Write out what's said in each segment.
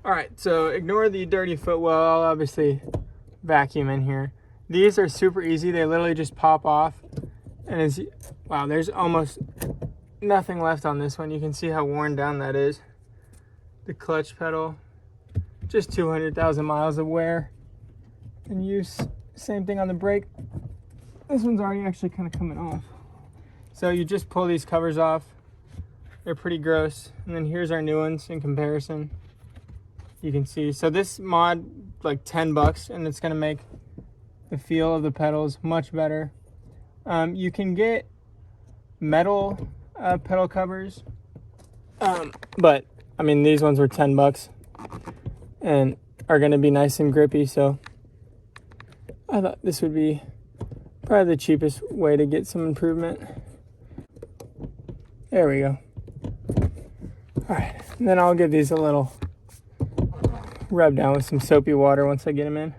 All right, so ignore the dirty footwell. I'll obviously vacuum in here. These are super easy. They literally just pop off. And wow, there's almost nothing left on this one. You can see how worn down that is. The clutch pedal, just 200,000 miles of wear and use. Same thing on the brake. This one's already actually kind of coming off. So you just pull these covers off. They're pretty gross. And then here's our new ones in comparison. You can see. So this mod, like 10 bucks, and it's gonna make the feel of the pedals much better. You can get metal pedal covers, but I mean, these ones were 10 bucks and are gonna be nice and grippy. So I thought this would be probably the cheapest way to get some improvement. There we go. All right, and then I'll give these a little rub down with some soapy water once I get them in.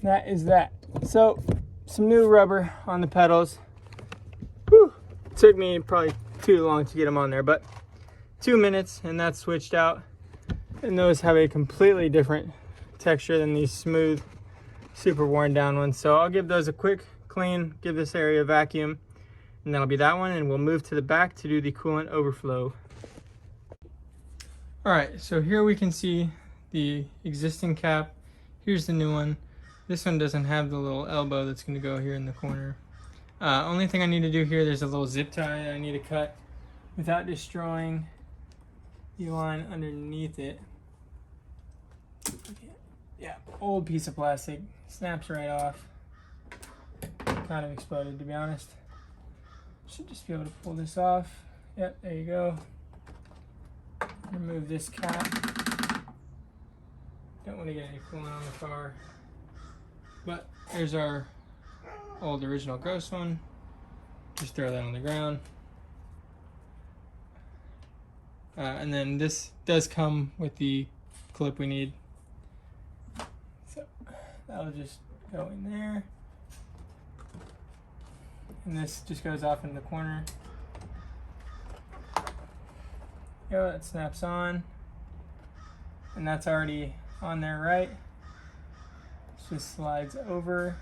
That is that. So some new rubber on the pedals. Whew. Took me probably too long to get them on there, but 2 minutes and that's switched out. And those have a completely different texture than these smooth, super worn down ones. So I'll give those a quick clean, give this area a vacuum, and that'll be that one, and we'll move to the back to do the coolant overflow. All right, so here we can see the existing cap. Here's the new one. This one doesn't have the little elbow that's going to go here in the corner. Only thing I need to do here, there's a little zip tie that I need to cut without destroying the line underneath it. Yeah, old piece of plastic, snaps right off. Kind of exploded, to be honest. Should just be able to pull this off. Yep, there you go. Remove this cap. Don't want to get any coolant on the car. But here's our old original gross one. Just throw that on the ground. And then this does come with the clip we need. So that'll just go in there. And this just goes off in the corner. Go, that snaps on. And that's already on there, right? Just slides over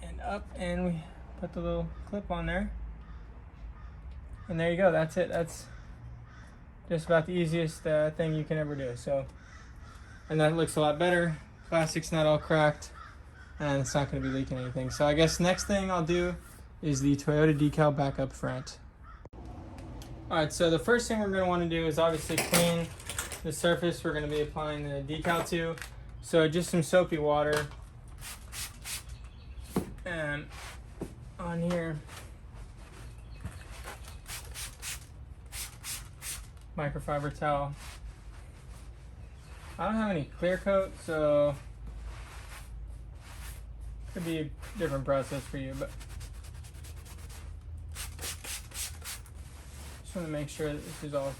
and up, and we put the little clip on there. And there you go, that's it. That's just about the easiest thing you can ever do. So, and that looks a lot better. Plastic's not all cracked, and it's not going to be leaking anything. So I guess next thing I'll do is the Toyota decal back up front. All right, so the first thing we're going to want to do is obviously clean the surface we're going to be applying the decal to. So just some soapy water and on here, microfiber towel. I don't have any clear coat, so it could be a different process for you, but just want to make sure that this is all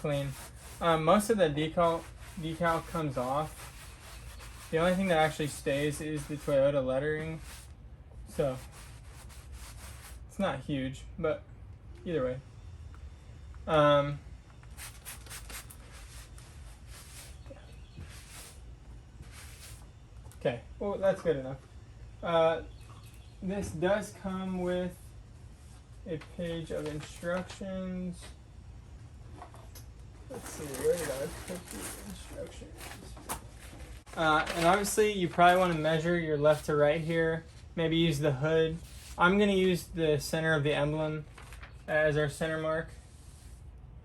clean. Most of the decal comes off. The only thing that actually stays is the Toyota lettering, so it's not huge, but either way. Okay, well, that's good enough. This does come with a page of instructions. Let's see, where did I put the instructions? And obviously you probably want to measure your left to right here. Maybe use the hood. I'm going to use the center of the emblem as our center mark.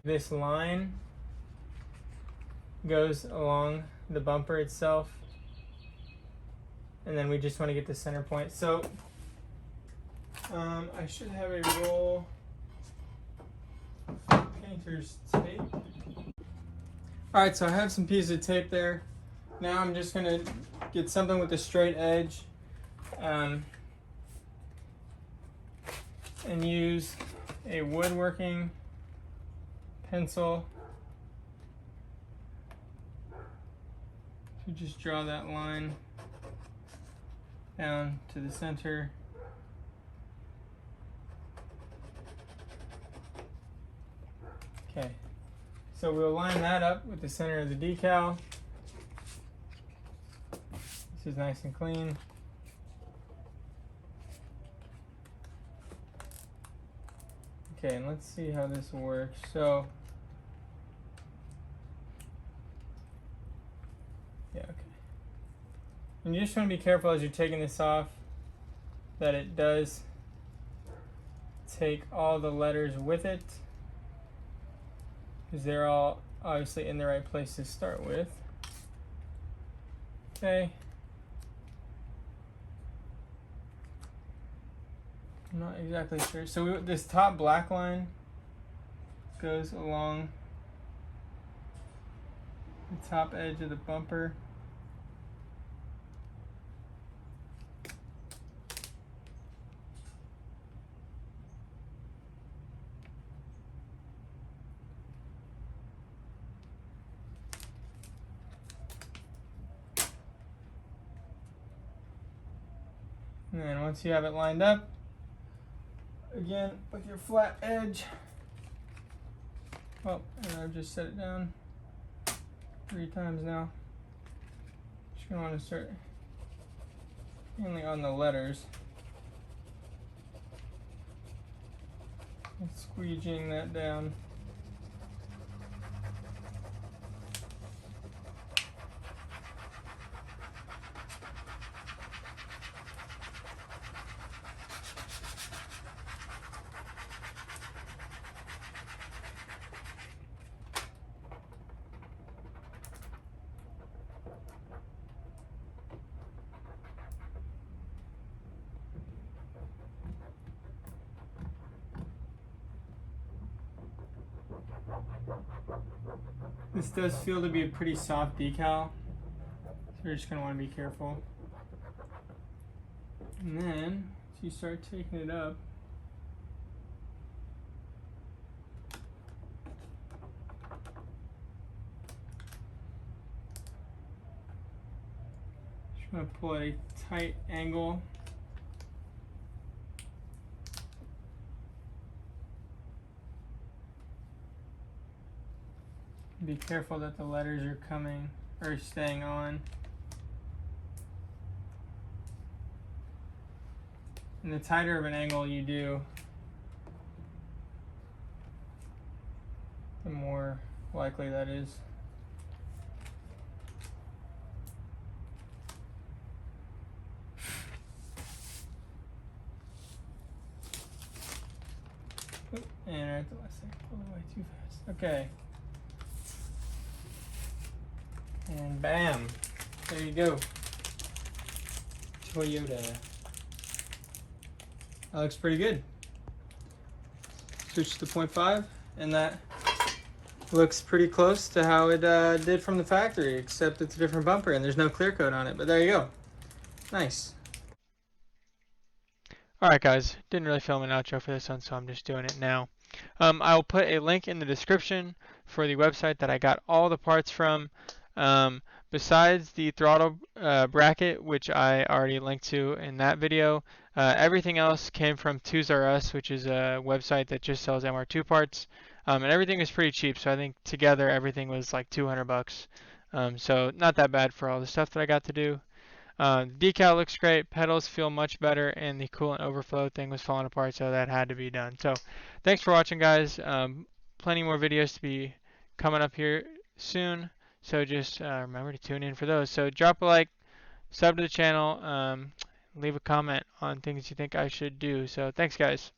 This line goes along the bumper itself. And then we just want to get the center point. So I should have a roll of painter's tape. Alright, so I have some pieces of tape there. Now I'm just going to get something with a straight edge and use a woodworking pencil to just draw that line. down to the center. Okay, so we'll line that up with the center of the decal. This is nice and clean. Okay, and let's see how this works. So, yeah, okay. And you just want to be careful as you're taking this off that it does take all the letters with it, because they're all obviously in the right place to start with. Okay. I'm not exactly sure. So this top black line goes along the top edge of the bumper. And then once you have it lined up, again with your flat edge, oh, and I've just set it down 3 times now. Just gonna want to start mainly on the letters and squeegeeing that down. This does feel to be a pretty soft decal, so you're just going to want to be careful. And then, as you start taking it up, just going to pull at a tight angle. Be careful that the letters are coming or staying on. And the tighter of an angle you do, the more likely that is. And right at the last second, pulled it way too fast. Okay. And bam, there you go. Toyota. That looks pretty good. Switch to 0.5, and that looks pretty close to how it did from the factory, except it's a different bumper and there's no clear coat on it, but there you go. Nice. Alright guys, didn't really film an outro for this one, so I'm just doing it now. I'll put a link in the description for the website that I got all the parts from. Besides the throttle bracket, which I already linked to in that video, everything else came from Two's R Us, which is a website that just sells MR2 parts, and everything was pretty cheap. So I think together everything was like 200 bucks. So not that bad for all the stuff that I got to do. The decal looks great, pedals feel much better, and the coolant overflow thing was falling apart, so that had to be done. So thanks for watching, guys. Plenty more videos to be coming up here soon. So just remember to tune in for those. So drop a like, sub to the channel, leave a comment on things you think I should do. So thanks, guys.